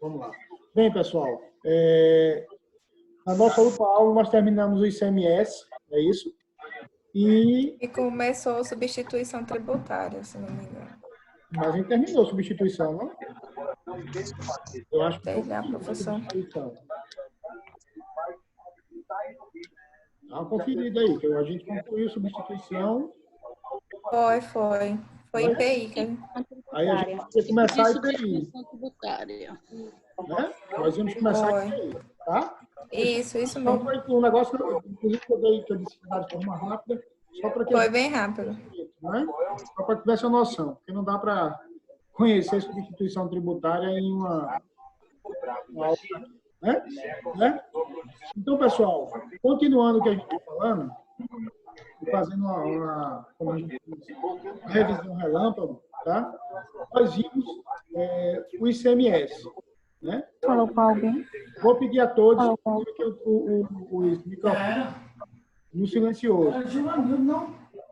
Vamos lá. Bem, pessoal, na nossa última aula nós terminamos o ICMS, é isso? E começou a substituição tributária, se não me engano. Mas a gente terminou a substituição, não? Eu acho que Sei lá, professor. substituição. Dá uma conferida aí, que a gente concluiu substituição. Foi. Foi IPI. Aí a gente ia começar a IPI. Substituição tributária. Né? Nós íamos começar a IPI, tá? Isso Então, mesmo. foi um negócio que eu disse de forma rápida, só para que... Foi bem rápido. Né? Só para que tivesse uma noção, porque não dá para conhecer substituição tributária em uma aula, né? Então, pessoal, continuando o que a gente está falando, fazendo uma revisão relâmpago, tá? Nós vimos o ICMS, né? Falou com alguém? Vou pedir a todos que o microfone no silencioso.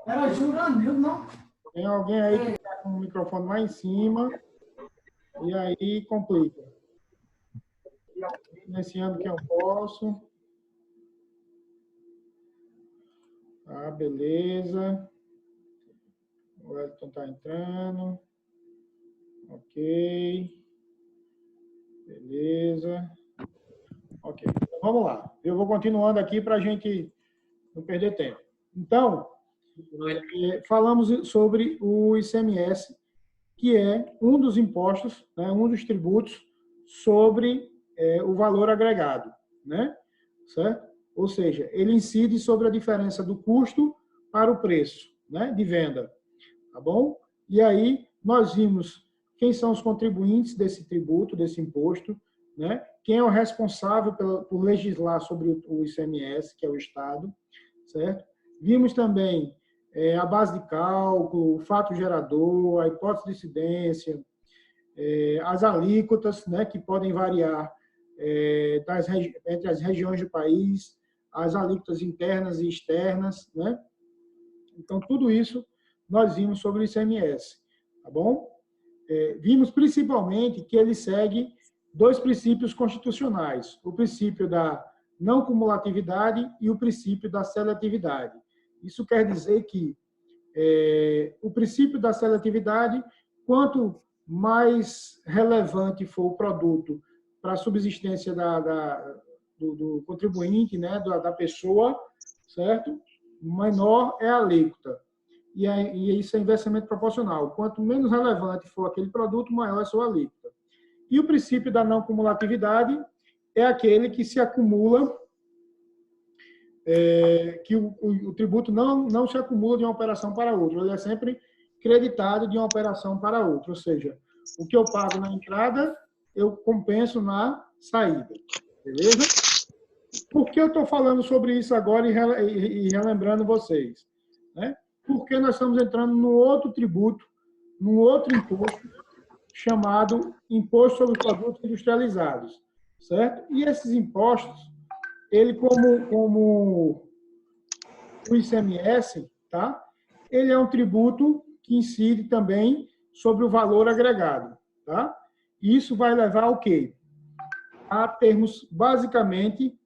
Era Juranildo, não? Tem alguém aí que está com o microfone lá em cima e aí complica. Silenciando que eu posso. Ah, beleza. O Elton está entrando. Ok. Beleza. Ok. Então, vamos lá. Eu vou continuando aqui para a gente não perder tempo. Então, falamos sobre o ICMS, que é um dos impostos, né, um dos tributos sobre o valor agregado, né? Certo? Ou seja, ele incide sobre a diferença do custo para o preço, né, de venda, tá bom? E aí nós vimos quem são os contribuintes desse tributo, desse imposto, né? Quem é o responsável por legislar sobre o ICMS, que é o Estado, certo? Vimos também a base de cálculo, o fato gerador, a hipótese de incidência, as alíquotas, né, que podem variar entre as regiões do país, as alíquotas internas e externas, né? Então, tudo isso nós vimos sobre o ICMS, tá bom? Vimos principalmente que ele segue dois princípios constitucionais, o princípio da não cumulatividade e o princípio da seletividade. Isso quer dizer que o princípio da seletividade, quanto mais relevante for o produto para a subsistência do contribuinte, né, da pessoa, certo? Menor é a alíquota. E isso é inversamente proporcional. Quanto menos relevante for aquele produto, maior é a sua alíquota. E o princípio da não cumulatividade é aquele que se acumula, que o tributo não se acumula de uma operação para outra, ele é sempre creditado de uma operação para outra, ou seja, o que eu pago na entrada, eu compenso na saída, beleza? Por que eu estou falando sobre isso agora e relembrando vocês? Né? Porque nós estamos entrando num outro tributo, num outro imposto, chamado Imposto sobre Produtos Industrializados, certo? E esses impostos, ele como o ICMS, tá? Ele é um tributo que incide também sobre o valor agregado, tá? E isso vai levar ao quê? A termos, basicamente,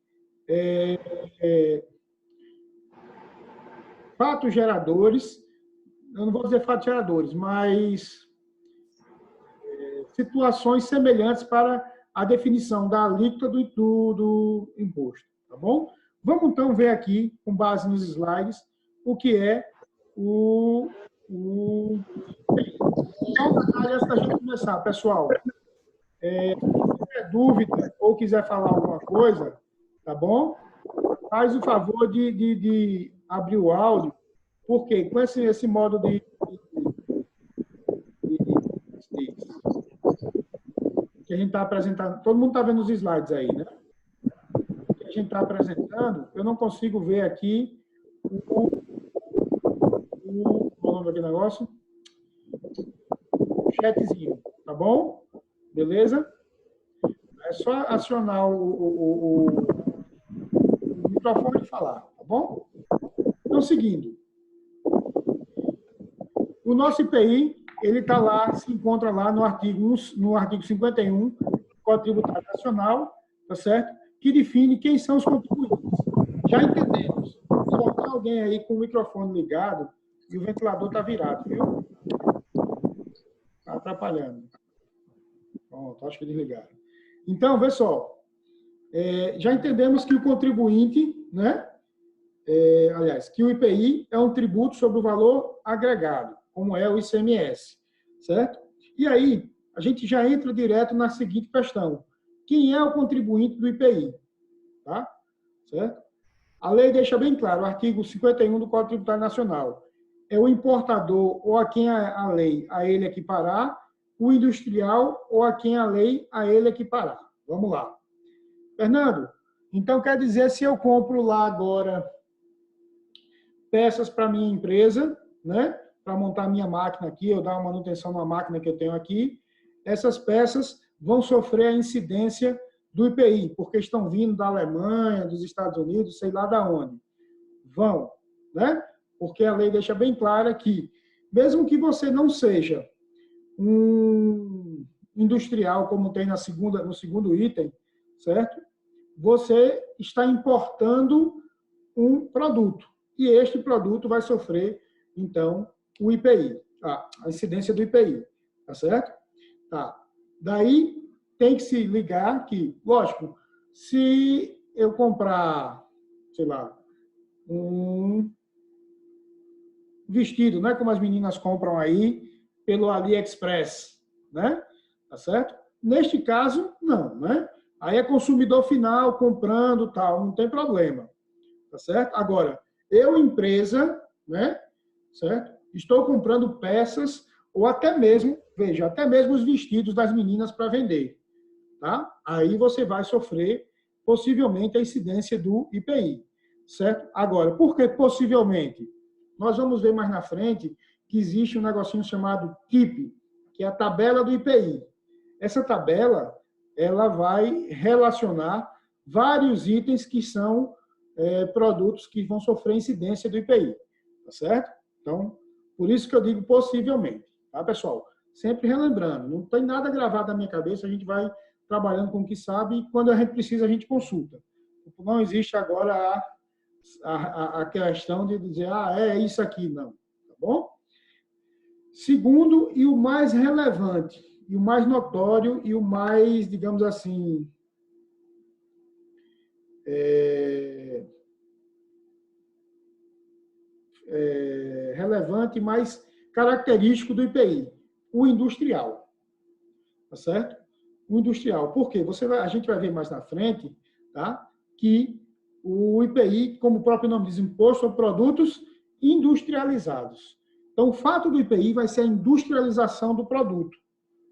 fatos geradores, eu não vou dizer fatos geradores, mas situações semelhantes para a definição da alíquota do imposto, tá bom? Vamos então ver aqui, com base nos slides, o que é o... Então, antes da gente começar, pessoal, se tiver dúvida ou quiser falar alguma coisa, tá bom? Faz o favor de abrir o áudio, porque com esse modo que a gente está apresentando, todo mundo está vendo os slides aí, né? Que a gente está apresentando, eu não consigo ver aqui qual é o nome daquele negócio? O chatzinho, tá bom? Beleza? É só acionar o microfone e falar, tá bom? Então, seguindo. O nosso IPI, ele está lá, se encontra lá no artigo 51 Código Tributário Nacional, tá certo? Que define quem são os contribuintes. Já entendemos. Só tem alguém aí com o microfone ligado e o ventilador está virado, viu? Está atrapalhando. Pronto, acho que desligaram. Então, vê só. Já entendemos que o contribuinte, né? Aliás, que o IPI é um tributo sobre o valor agregado, como é o ICMS, certo? E aí, a gente já entra direto na seguinte questão. Quem é o contribuinte do IPI? Tá? Certo? A lei deixa bem claro, o artigo 51 do Código Tributário Nacional. É o importador ou a quem a lei a ele equiparar, o industrial ou a quem a lei a ele equiparar. Vamos lá. Fernando, então quer dizer, se eu compro lá agora peças para minha empresa, né? Para montar minha máquina aqui, eu dar uma manutenção na máquina que eu tenho aqui, essas peças vão sofrer a incidência do IPI, porque estão vindo da Alemanha, dos Estados Unidos, sei lá da onde. Vão, né? Porque a lei deixa bem clara que, mesmo que você não seja um industrial, como tem no segundo item, certo? Você está importando um produto. E este produto vai sofrer, então, o IPI, a incidência do IPI. Tá certo? Tá. Daí, tem que se ligar que, lógico, se eu comprar, sei lá, um vestido, né, como as meninas compram aí, pelo AliExpress, né? Tá certo? Neste caso, não, né? Aí é consumidor final comprando, tal, não tem problema. Tá certo? Agora, eu, empresa, né? Certo? Estou comprando peças ou até mesmo, veja, até mesmo os vestidos das meninas para vender. Tá? Aí você vai sofrer, possivelmente, a incidência do IPI. Certo? Agora, por que possivelmente? Nós vamos ver mais na frente que existe um negocinho chamado TIP, que é a tabela do IPI. Essa tabela, ela vai relacionar vários itens que são produtos que vão sofrer incidência do IPI. Tá certo? Então, por isso que eu digo possivelmente. Tá, pessoal? Sempre relembrando, não tem nada gravado na minha cabeça, a gente vai trabalhando com o que sabe e quando a gente precisa, a gente consulta. Não existe agora a questão de dizer, é isso aqui, não. Tá bom? Segundo, e o mais relevante, e o mais notório, e o mais, digamos assim, relevante e mais característico do IPI, o industrial. Tá certo? O industrial. Por quê? A gente vai ver mais na frente, tá? Que o IPI, como o próprio nome diz, Imposto sobre Produtos Industrializados. Então, o fato do IPI vai ser a industrialização do produto,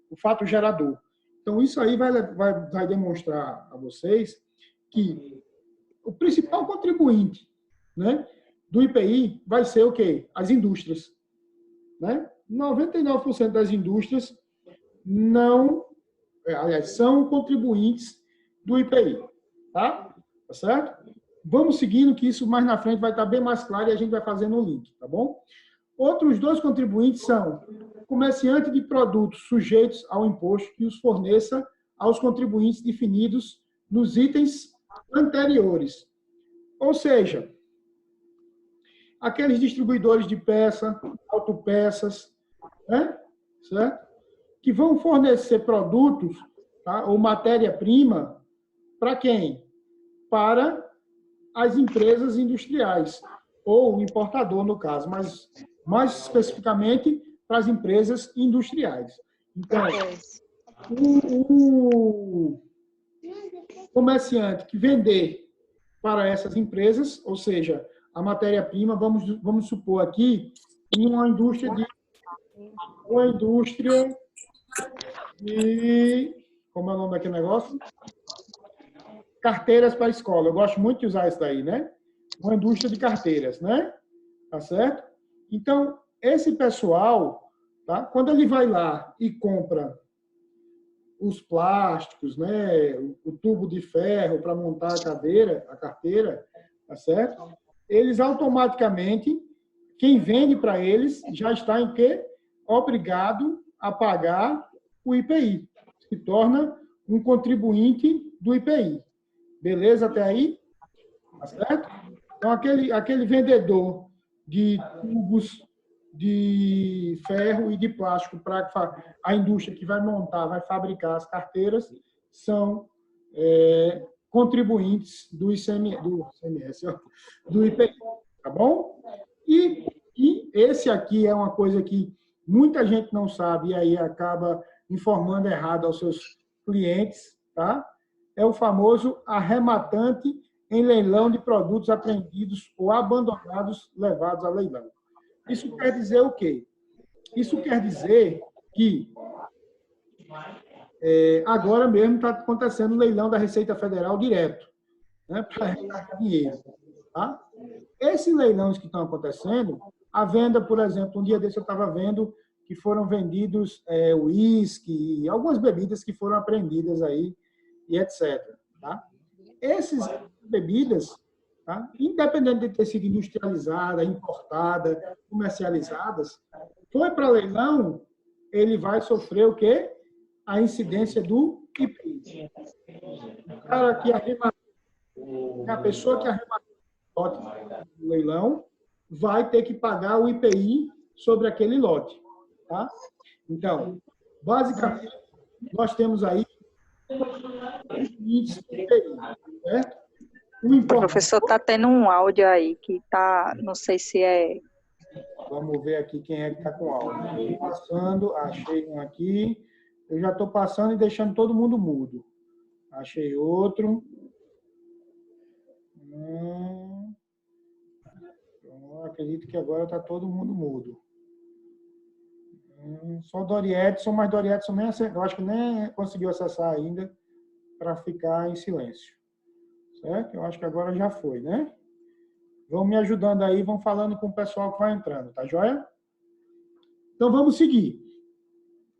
o fato gerador. Então, isso aí vai demonstrar a vocês que o principal contribuinte, né, do IPI vai ser o quê? As indústrias. Né? 99% das indústrias são contribuintes do IPI. Tá? Tá certo? Vamos seguindo, que isso mais na frente vai estar bem mais claro e a gente vai fazendo um link, tá bom? Outros dois contribuintes são o comerciante de produtos sujeitos ao imposto que os forneça aos contribuintes definidos nos itens anteriores. Ou seja, aqueles distribuidores de peça, autopeças, né? Certo? Que vão fornecer produtos, tá? Ou matéria-prima para quem? Para as empresas industriais, ou o importador, no caso, mas mais especificamente para as empresas industriais. Então, o comerciante que vender para essas empresas, ou seja, a matéria-prima, vamos supor aqui, em uma indústria de como é o nome daquele negócio? Carteiras para a escola. Eu gosto muito de usar isso daí, né? Uma indústria de carteiras, né? Tá certo? Então, esse pessoal, tá? Quando ele vai lá e compra os plásticos, né? O tubo de ferro para montar a carteira, tá certo? Eles automaticamente, quem vende para eles já está em quê? Obrigado a pagar o IPI. Se torna um contribuinte do IPI. Beleza até aí? Tá certo? Então, aquele vendedor de tubos de ferro e de plástico para a indústria que vai montar, vai fabricar as carteiras, são contribuintes do ICMS, do IPI, tá bom? E esse aqui é uma coisa que muita gente não sabe e aí acaba informando errado aos seus clientes, tá? É o famoso arrematante em leilão de produtos apreendidos ou abandonados levados a leilão. Isso quer dizer o quê? Isso quer dizer que agora mesmo está acontecendo o leilão da Receita Federal direto, né, para arrecadar dinheiro. Tá? Esses leilões que estão acontecendo, a venda, por exemplo, um dia desse eu estava vendo que foram vendidos uísque, algumas bebidas que foram apreendidas aí, e etc. Tá? Essas bebidas, tá? Independente de ter sido industrializada, importada, comercializadas, foi para leilão, ele vai sofrer o quê? A incidência do IPI. O cara que arrematou, a pessoa que arrematou o lote do leilão vai ter que pagar o IPI sobre aquele lote. Tá? Então, basicamente, nós temos aí índice de IPI, certo? O professor está tendo um áudio aí que está, não sei se é... Vamos ver aqui quem é que está com áudio. Estou passando, achei um aqui. Eu já estou passando e deixando todo mundo mudo. Achei outro. Acredito que agora está todo mundo mudo. Só Dori Edson, mas Dori Edson eu acho que nem conseguiu acessar ainda para ficar em silêncio. Certo? Eu acho que agora já foi, né? Vão me ajudando aí, vão falando com o pessoal que vai entrando, tá joia? Então, vamos seguir.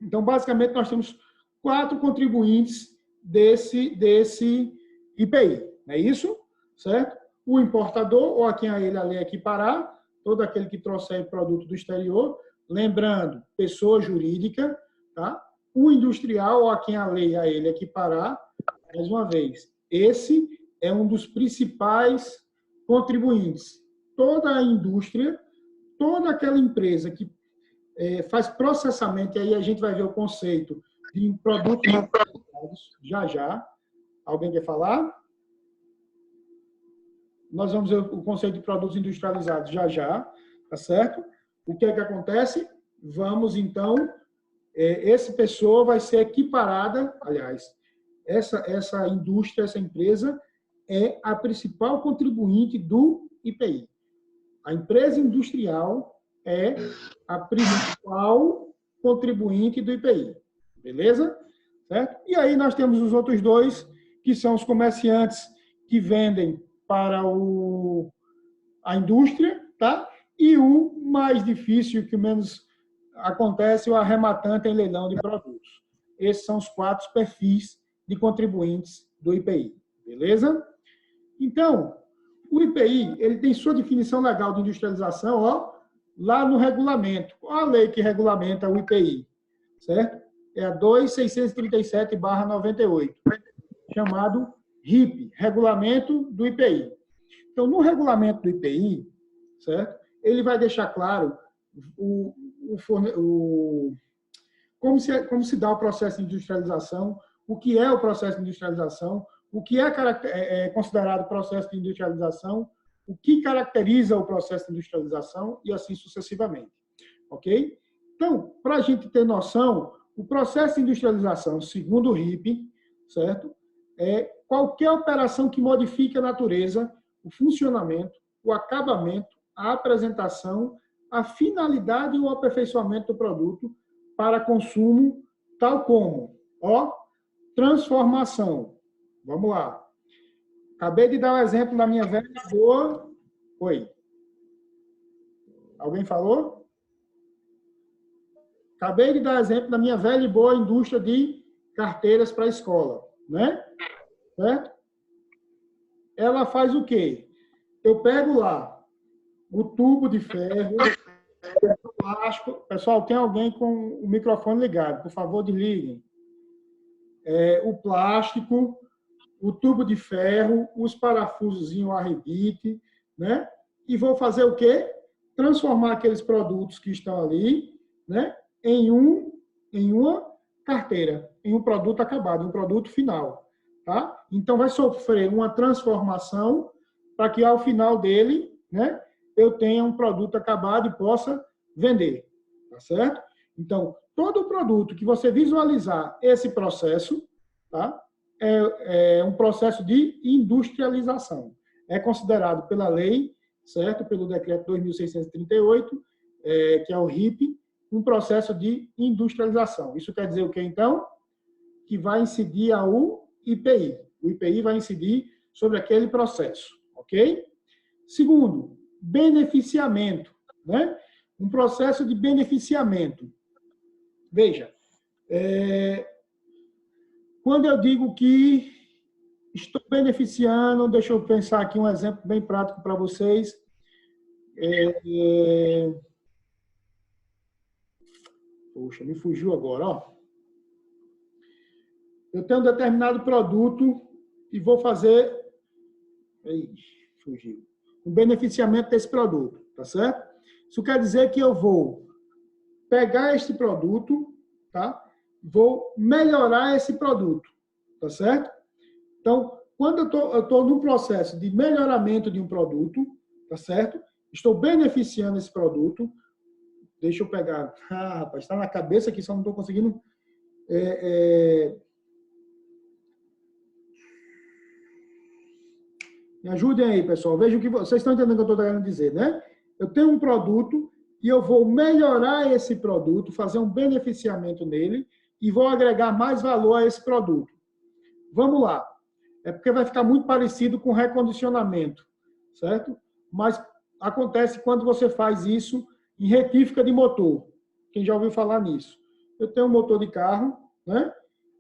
Então, basicamente, nós temos 4 contribuintes desse IPI, não é isso? Certo? O importador, ou a quem a lei equiparar, todo aquele que trouxer produto do exterior, lembrando, pessoa jurídica, tá? O industrial, ou a quem a lei a ele equiparar, mais uma vez, esse é um dos principais contribuintes. Toda a indústria, toda aquela empresa que faz processamento, e aí a gente vai ver o conceito de produtos já. Alguém quer falar? Nós vamos ver o conceito de produtos industrializados já, tá certo? O que é que acontece? Vamos, então, essa pessoa vai ser equiparada, aliás, essa indústria, essa empresa, é a principal contribuinte do IPI. A empresa industrial é a principal contribuinte do IPI. Beleza? Certo? E aí nós temos os outros dois, que são os comerciantes que vendem para a indústria, tá? E o mais difícil, que menos acontece, o arrematante em leilão de produtos. Esses são os 4 perfis de contribuintes do IPI. Beleza? Então, o IPI, ele tem sua definição legal de industrialização, ó, lá no regulamento. Qual a lei que regulamenta o IPI? Certo? É a 2637/98, chamado RIP, Regulamento do IPI. Então, no regulamento do IPI, certo? Ele vai deixar claro como se dá o processo de industrialização, o que é o processo de industrialização, o que é considerado processo de industrialização, o que caracteriza o processo de industrialização e assim sucessivamente. Ok? Então, para a gente ter noção, o processo de industrialização, segundo o RIP, certo? É qualquer operação que modifique a natureza, o funcionamento, o acabamento, a apresentação, a finalidade e o aperfeiçoamento do produto para consumo, tal como, transformação. Vamos lá. Acabei de dar um exemplo da minha velha e boa. Oi. Alguém falou? Acabei de dar exemplo da minha velha e boa indústria de carteiras para a escola, né? Certo? Ela faz o quê? Eu pego lá o tubo de ferro, o plástico. Pessoal, tem alguém com o microfone ligado? Por favor, desliguem. o plástico, o tubo de ferro, os parafusos em arrebite, né? E vou fazer o quê? Transformar aqueles produtos que estão ali, né, em uma carteira, em um produto acabado, um produto final, tá? Então vai sofrer uma transformação para que ao final dele, né, eu tenha um produto acabado e possa vender, tá certo? Então, todo produto que você visualizar esse processo, tá? É um processo de industrialização. É considerado pela lei, certo? Pelo decreto 2638, que é o RIP, um processo de industrialização. Isso quer dizer o que, então? Que vai incidir ao IPI. O IPI vai incidir sobre aquele processo, ok? Segundo, beneficiamento, né? Um processo de beneficiamento. Veja, quando eu digo que estou beneficiando, deixa eu pensar aqui um exemplo bem prático para vocês. Poxa, me fugiu agora, ó. Eu tenho um determinado produto e vou fazer... fugiu. Um beneficiamento desse produto, tá certo? Isso quer dizer que eu vou pegar este produto, tá? Vou melhorar esse produto, tá certo? Então, quando eu estou num processo de melhoramento de um produto, tá certo? Estou beneficiando esse produto. Deixa eu pegar. Rapaz, está na cabeça aqui, só não estou conseguindo. Me ajudem aí, pessoal. Vejam que vocês estão entendendo o que eu estou querendo dizer, né? Eu tenho um produto e eu vou melhorar esse produto, fazer um beneficiamento nele e vou agregar mais valor a esse produto. Vamos lá. É porque vai ficar muito parecido com recondicionamento, certo? Mas acontece quando você faz isso em retífica de motor. Quem já ouviu falar nisso? Eu tenho um motor de carro, né?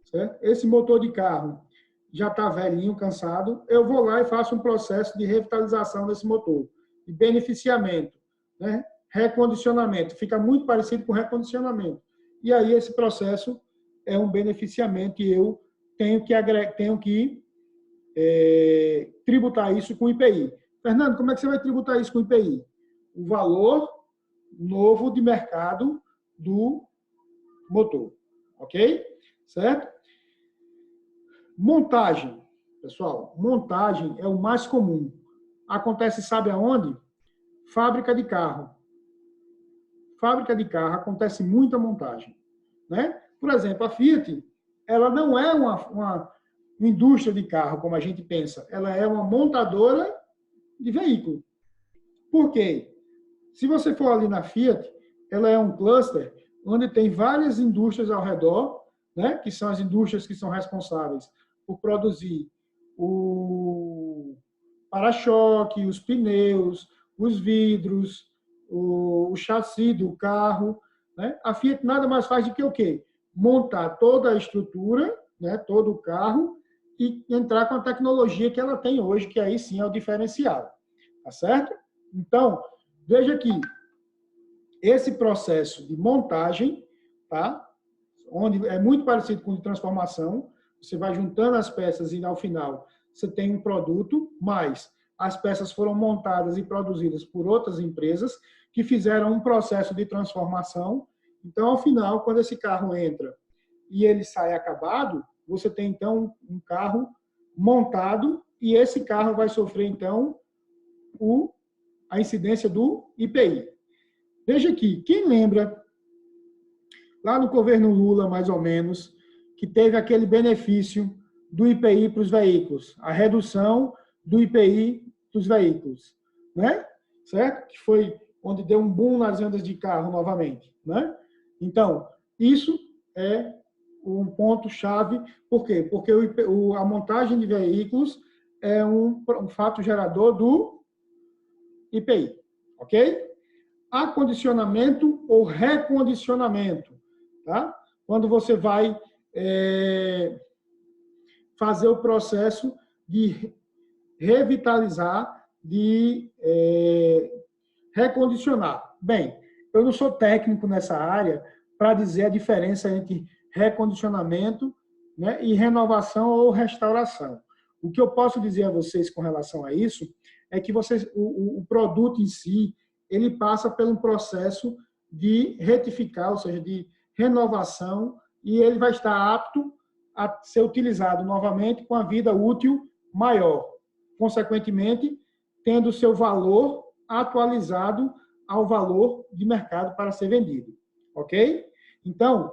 Certo? Esse motor de carro já está velhinho, cansado. Eu vou lá e faço um processo de revitalização desse motor, de beneficiamento, né? Recondicionamento. Fica muito parecido com recondicionamento. E aí esse processo é um beneficiamento e eu tenho que tributar isso com IPI. Fernando, como é que você vai tributar isso com IPI? O valor novo de mercado do motor. Ok? Certo? Montagem. Pessoal, montagem é o mais comum. Acontece, sabe aonde? Fábrica de carro. Fábrica de carro acontece muita montagem, né? Por exemplo, a Fiat, ela não é uma indústria de carro, como a gente pensa. Ela é uma montadora de veículo. Por quê? Se você for ali na Fiat, ela é um cluster onde tem várias indústrias ao redor, né? Que são as indústrias que são responsáveis por produzir o para-choque, os pneus, os vidros, o chassi do carro, né? A Fiat nada mais faz do que o quê? Montar toda a estrutura, né? Todo o carro e entrar com a tecnologia que ela tem hoje, que aí sim é o diferencial. Tá certo? Então, veja que esse processo de montagem, tá? Onde é muito parecido com o de transformação, você vai juntando as peças e, ao final, você tem um produto, mas as peças foram montadas e produzidas por outras empresas que fizeram um processo de transformação. Então, ao final, quando esse carro entra e ele sai acabado, você tem, então, um carro montado e esse carro vai sofrer, então, a incidência do IPI. Veja aqui, quem lembra, lá no governo Lula, mais ou menos, que teve aquele benefício do IPI para os veículos, a redução do IPI dos veículos, né? Certo? Que foi onde deu um boom nas vendas de carro novamente, né? Então, isso é um ponto-chave. Por quê? Porque a montagem de veículos é um fato gerador do IPI, ok? Acondicionamento ou recondicionamento, tá? Quando você vai fazer o processo de revitalizar, de recondicionar. Bem, eu não sou técnico nessa área para dizer a diferença entre recondicionamento né, e renovação ou restauração. O que eu posso dizer a vocês com relação a isso é que o produto em si, ele passa por um processo de retificar, ou seja, de renovação, e ele vai estar apto a ser utilizado novamente com a vida útil maior. Consequentemente, tendo seu valor atualizado ao valor de mercado para ser vendido. Ok? Então,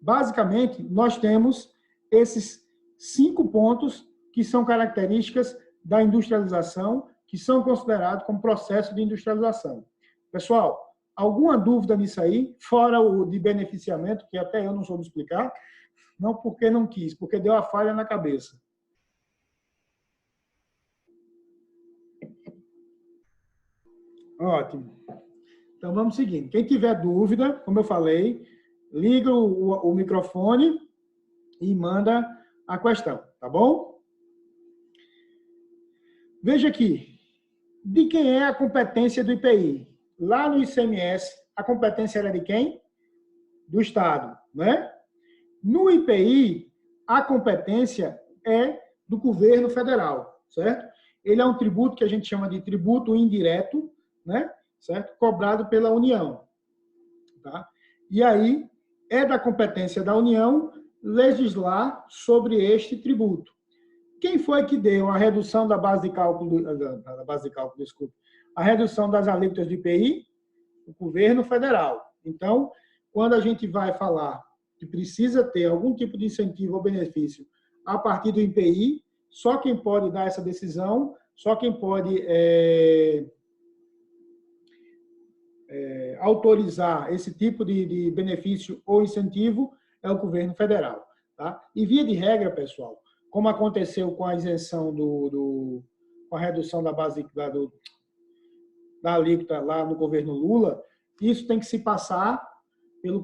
basicamente, nós temos esses 5 pontos que são características da industrialização, que são considerados como processo de industrialização. Pessoal, alguma dúvida nisso aí, fora o de beneficiamento, que até eu não soube explicar, não porque não quis, porque deu a falha na cabeça. Ótimo. Então, vamos seguindo. Quem tiver dúvida, como eu falei, liga o microfone e manda a questão, tá bom? Veja aqui, de quem é a competência do IPI? Lá no ICMS, a competência era de quem? Do Estado, né? No IPI, a competência é do governo federal, certo? Ele é um tributo que a gente chama de tributo indireto, né? Certo? Cobrado pela União, tá? E aí, é da competência da União legislar sobre este tributo. Quem foi que deu a redução da base de cálculo, desculpe, a redução das alíquotas do IPI? O governo federal. Então, quando a gente vai falar que precisa ter algum tipo de incentivo ou benefício a partir do IPI, só quem pode dar essa decisão, só quem pode autorizar esse tipo de benefício ou incentivo é o governo federal. Tá? E via de regra, pessoal, como aconteceu com a isenção com a redução da base da alíquota lá no governo Lula, isso tem que se passar pelo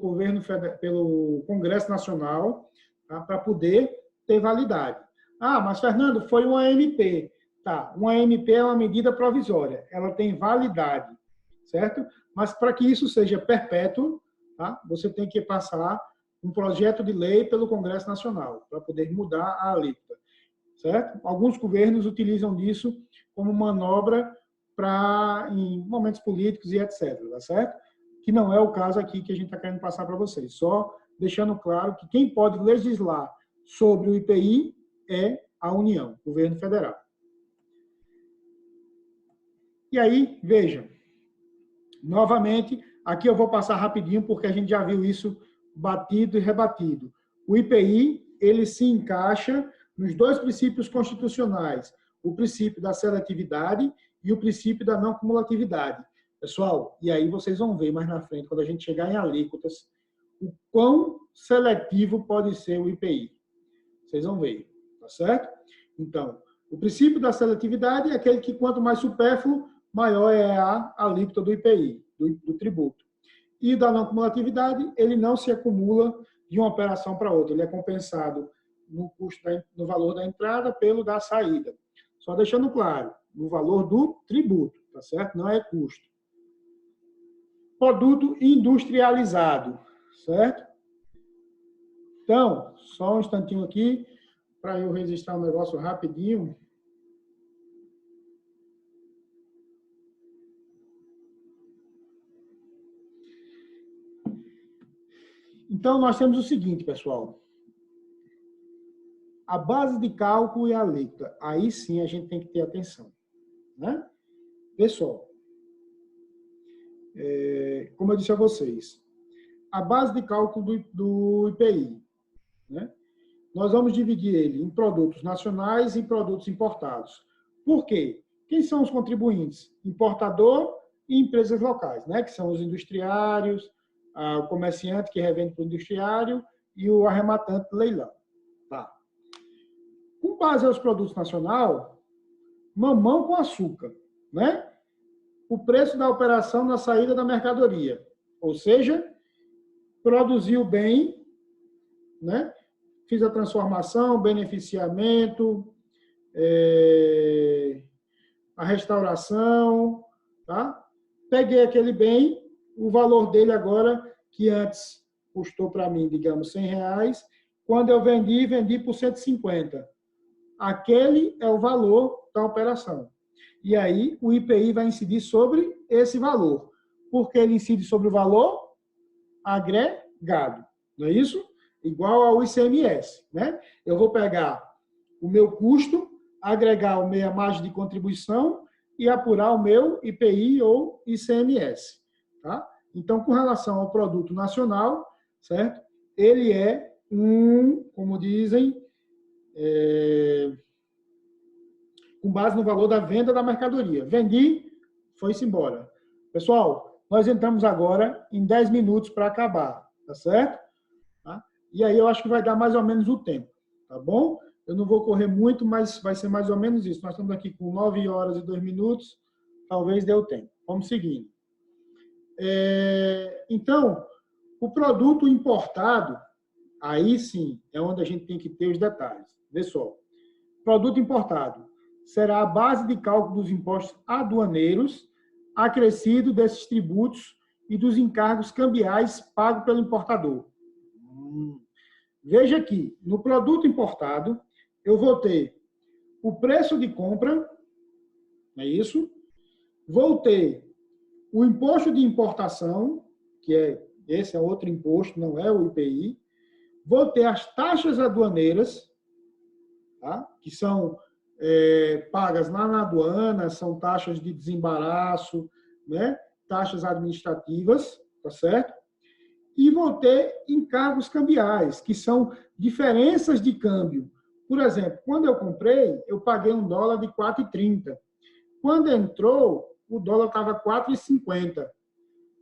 pelo Congresso Nacional, tá? Para poder ter validade. Ah, mas Fernando, foi uma AMP. Tá, uma AMP é uma medida provisória, ela tem validade, certo? Mas para que isso seja perpétuo, tá? Você tem que passar um projeto de lei pelo Congresso Nacional para poder mudar a alíquota, certo? Alguns governos utilizam disso como manobra em momentos políticos e etc, tá certo? Que não é o caso aqui que a gente está querendo passar para vocês. Só deixando claro que quem pode legislar sobre o IPI é a União, o governo federal. E aí, vejam, novamente, aqui eu vou passar rapidinho porque a gente já viu isso batido e rebatido. O IPI, ele se encaixa nos 2 princípios constitucionais, o princípio da seletividade e o princípio da não cumulatividade. Pessoal, e aí vocês vão ver mais na frente, quando a gente chegar em alíquotas, o quão seletivo pode ser o IPI. Vocês vão ver, tá certo? Então, o princípio da seletividade é aquele que quanto mais supérfluo, maior é a alíquota do IPI, do tributo. E da não cumulatividade, ele não se acumula de uma operação para outra, ele é compensado no custo no valor da entrada pelo da saída. Só deixando claro, no valor do tributo, tá certo? Não é custo. Produto industrializado, certo? Então, só um instantinho aqui, para eu registrar um negócio rapidinho. Então, nós temos o seguinte, pessoal. A base de cálculo e a alíquota. Aí sim a gente tem que ter atenção, né? Pessoal, como eu disse a vocês, a base de cálculo do IPI, né? Nós vamos dividir ele em produtos nacionais e produtos importados. Por quê? Quem são os contribuintes? Importador e empresas locais, né? Que são os industriários, o comerciante que revende para o industriário e o arrematante de leilão. Tá. Com base aos produtos nacionais, mamão com açúcar, né? O preço da operação na saída da mercadoria. Ou seja, produziu bem, né? Fiz a transformação, beneficiamento, a restauração, tá? Peguei aquele bem, o valor dele agora, que antes custou para mim, digamos, R$100, quando eu vendi por 150. Aquele é o valor da operação. E aí o IPI vai incidir sobre esse valor. Por que ele incide sobre o valor agregado, não é isso? Igual ao ICMS, né? Eu vou pegar o meu custo, agregar a minha margem de contribuição e apurar o meu IPI ou ICMS, tá? Então, com relação ao produto nacional, certo? Ele é como dizem, com base no valor da venda da mercadoria. Vendi, foi-se embora. Pessoal, nós entramos agora em 10 minutos para acabar, tá certo? Tá? E aí eu acho que vai dar mais ou menos o tempo, tá bom? Eu não vou correr muito, mas vai ser mais ou menos isso. Nós estamos aqui com 9 horas e 2 minutos, talvez dê o tempo. Vamos seguindo. Então, o produto importado, aí sim, é onde a gente tem que ter os detalhes. Vê só. Produto importado será a base de cálculo dos impostos aduaneiros, acrescido desses tributos e dos encargos cambiais pagos pelo importador. Veja aqui, no produto importado, eu vou ter o preço de compra, é isso? Vou ter o imposto de importação, esse é outro imposto, não é o IPI. Vou ter as taxas aduaneiras, tá? Que são pagas lá na aduana, são taxas de desembaraço, né? Taxas administrativas, tá certo? E vou ter encargos cambiais, que são diferenças de câmbio. Por exemplo, quando eu comprei, eu paguei $1 de 4,30. Quando entrou, o dólar estava 4,50.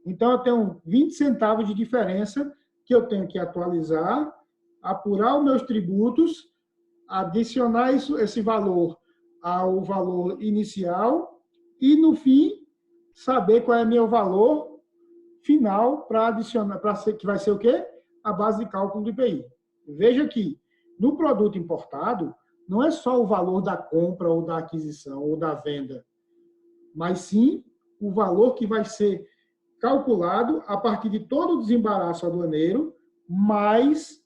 Então, eu tenho 20 centavos de diferença que eu tenho que atualizar, apurar os meus tributos, adicionar esse valor ao valor inicial e, no fim, saber qual é o meu valor final para adicionar, que vai ser o quê? A base de cálculo do IPI. Veja aqui, no produto importado, não é só o valor da compra ou da aquisição ou da venda, mas sim o valor que vai ser calculado a partir de todo o desembaraço aduaneiro, mais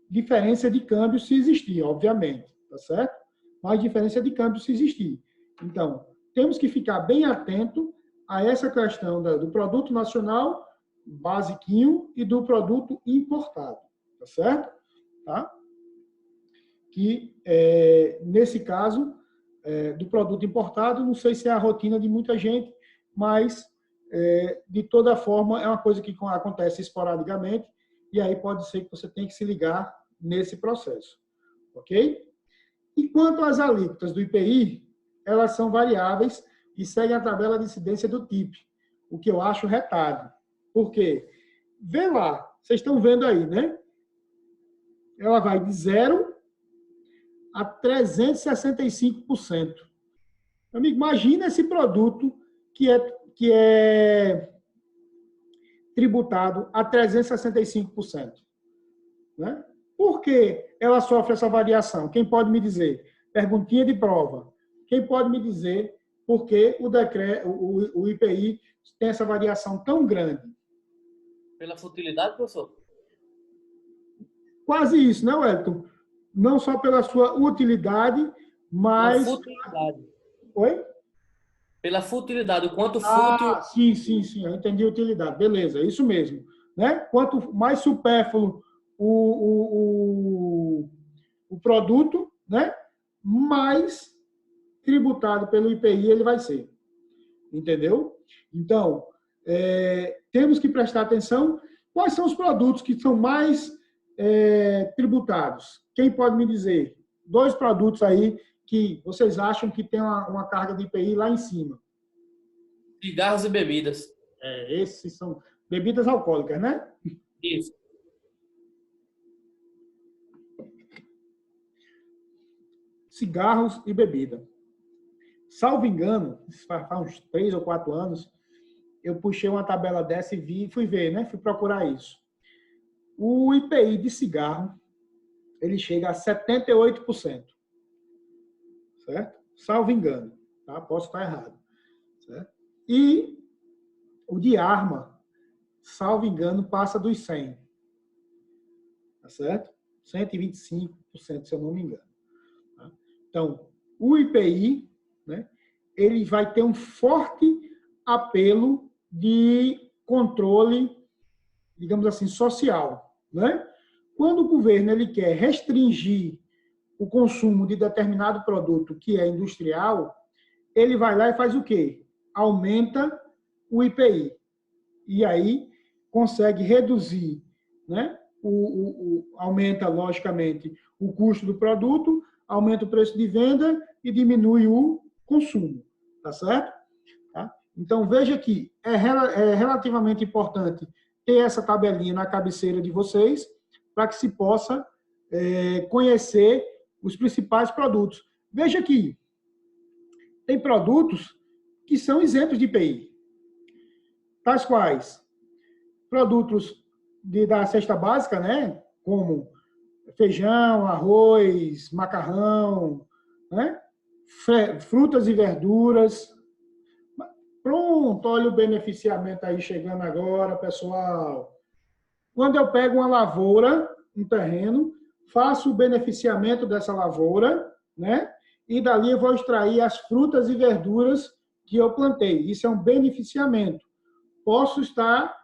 diferença de câmbio se existir, obviamente, tá certo? Mais diferença de câmbio se existir. Então, temos que ficar bem atento a essa questão do produto nacional basiquinho e do produto importado, tá certo? Tá? Que, nesse caso, do produto importado, não sei se é a rotina de muita gente, mas, de toda forma, é uma coisa que acontece esporadicamente, e aí pode ser que você tenha que se ligar nesse processo, ok? E quanto às alíquotas do IPI, elas são variáveis e seguem a tabela de incidência do TIP, o que eu acho retardo. Por quê? Vê lá, vocês estão vendo aí, né? Ela vai de 0 a 365%. Amigo, imagina esse produto que é tributado a 365%. Né? Por que ela sofre essa variação? Quem pode me dizer? Perguntinha de prova. Quem pode me dizer por que o IPI tem essa variação tão grande? Pela futilidade, professor? Quase isso, né, Wellington? Não só pela sua utilidade, mas... Pela futilidade. Oi? Pela futilidade, o quanto fútil... Sim, eu entendi a utilidade. Beleza, isso mesmo. Né? Quanto mais supérfluo o produto, né? Mais tributado pelo IPI ele vai ser. Entendeu? Então, temos que prestar atenção quais são os produtos que são mais tributados. Quem pode me dizer? 2 produtos aí que vocês acham que tem uma carga de IPI lá em cima. Cigarros e bebidas. Esses são bebidas alcoólicas, né? Isso. Cigarros e bebida. Salvo engano, faz uns 3 ou 4 anos, eu puxei uma tabela dessa e fui ver, né? Fui procurar isso. O IPI de cigarro, ele chega a 78%. Certo? Salvo engano. Tá? Posso estar errado. Certo? E o de arma, salvo engano, passa dos 100. Tá certo? 125%, se eu não me engano. Tá? Então, o IPI, né, ele vai ter um forte apelo de controle, digamos assim, social. Né? Quando o governo ele quer restringir o consumo de determinado produto que é industrial, ele vai lá e faz o quê? Aumenta o IPI. E aí consegue reduzir, né? Aumenta, logicamente, o custo do produto, aumenta o preço de venda e diminui o consumo. Tá certo? Tá? Então, veja que é relativamente importante ter essa tabelinha na cabeceira de vocês para que se possa conhecer os principais produtos. Veja que tem produtos que são isentos de IPI. Tais quais? Produtos da cesta básica, né? Como feijão, arroz, macarrão, né? Frutas e verduras. Pronto, olha o beneficiamento aí chegando agora, pessoal. Quando eu pego uma lavoura, um terreno, faço o beneficiamento dessa lavoura, né? E dali eu vou extrair as frutas e verduras que eu plantei. Isso é um beneficiamento. Posso estar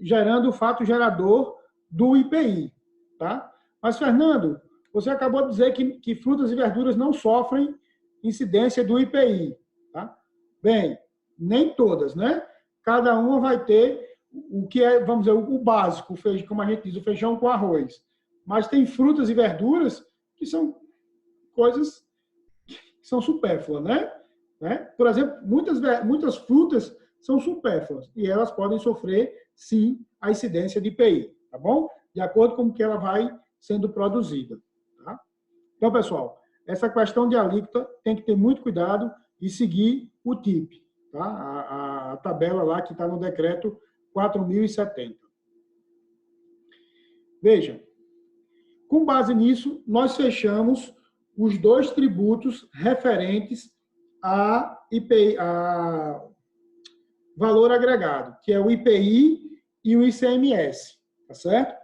gerando o fato gerador do IPI. Tá? Mas, Fernando, você acabou de dizer que frutas e verduras não sofrem incidência do IPI. Tá? Bem, nem todas, né? Cada uma vai ter o que é, vamos dizer, o básico, como a gente diz, o feijão com arroz. Mas tem frutas e verduras que são coisas que são supérfluas, né? Por exemplo, muitas frutas são supérfluas e elas podem sofrer, sim, a incidência de IPI, tá bom? De acordo com o que ela vai sendo produzida. Tá? Então, pessoal, essa questão de alíquota tem que ter muito cuidado e seguir o TIP, tá? A tabela lá que está no decreto 4.070. Vejam, com base nisso, nós fechamos os dois tributos referentes a IPI, a valor agregado, que é o IPI e o ICMS, tá certo?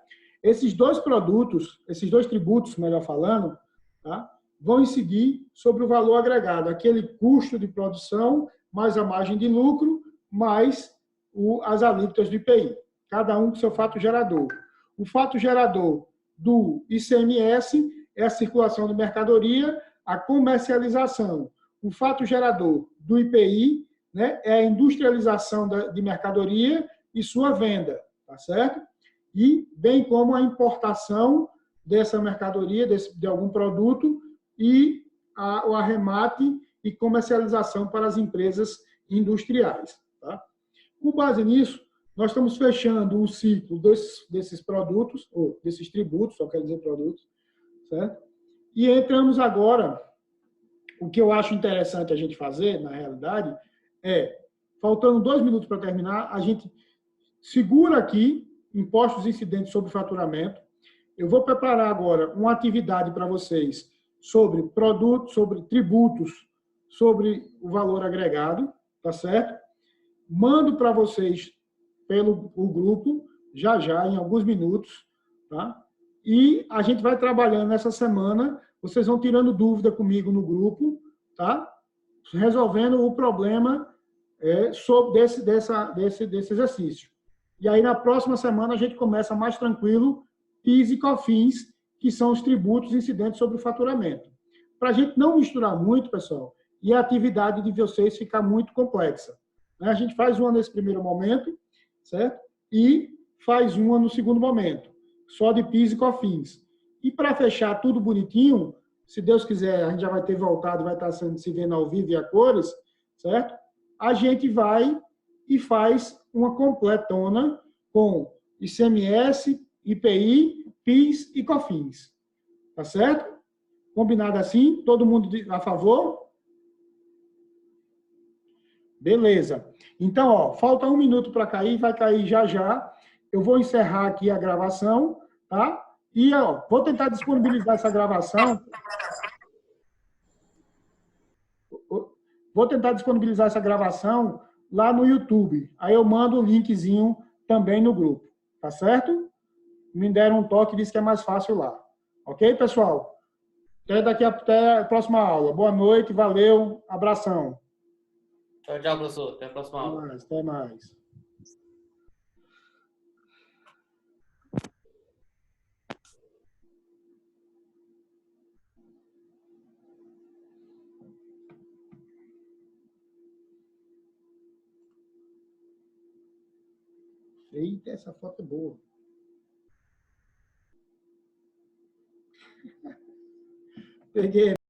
Esses dois produtos, esses dois tributos, melhor falando, tá, vão incidir sobre o valor agregado, aquele custo de produção, mais a margem de lucro, mais as alíquotas do IPI, cada um com seu fato gerador. O fato gerador do ICMS é a circulação de mercadoria, a comercialização. O fato gerador do IPI, né, é a industrialização de mercadoria e sua venda, tá certo? E bem como a importação dessa mercadoria, de algum produto, e o arremate e comercialização para as empresas industriais. Tá? Com base nisso, nós estamos fechando um ciclo desses produtos, ou desses tributos, só quer dizer produtos, certo? E entramos agora, o que eu acho interessante a gente fazer, na realidade, faltando 2 minutos para terminar, a gente segura aqui impostos incidentes sobre faturamento. Eu vou preparar agora uma atividade para vocês sobre produtos, sobre tributos, sobre o valor agregado, tá certo? Mando para vocês pelo grupo, já, em alguns minutos, tá? E a gente vai trabalhando nessa semana, vocês vão tirando dúvida comigo no grupo, tá? Resolvendo o problema sobre desse exercício. E aí, na próxima semana, a gente começa mais tranquilo, PIS e COFINS, que são os tributos incidentes sobre o faturamento. Para a gente não misturar muito, pessoal, e a atividade de vocês ficar muito complexa. A gente faz uma nesse primeiro momento, certo? E faz uma no segundo momento, só de PIS e COFINS. E para fechar tudo bonitinho, se Deus quiser, a gente já vai ter voltado, vai estar se vendo ao vivo e a cores, certo? A gente vai e faz uma completona com ICMS, IPI, PIS e COFINS. Tá certo? Combinado assim? Todo mundo a favor? Beleza. Então, ó, falta 1 minuto para cair, vai cair já. Eu vou encerrar aqui a gravação, tá? E, ó, vou tentar disponibilizar essa gravação. Vou tentar disponibilizar essa gravação lá no YouTube. Aí eu mando o linkzinho também no grupo. Tá certo? me deram um toque e disse que é mais fácil lá. Ok, pessoal? Até a próxima aula. Boa noite, valeu, abração. Tchau, tchau, professor. Até a próxima aula. Até mais. Eita, essa foto é boa. Peguei.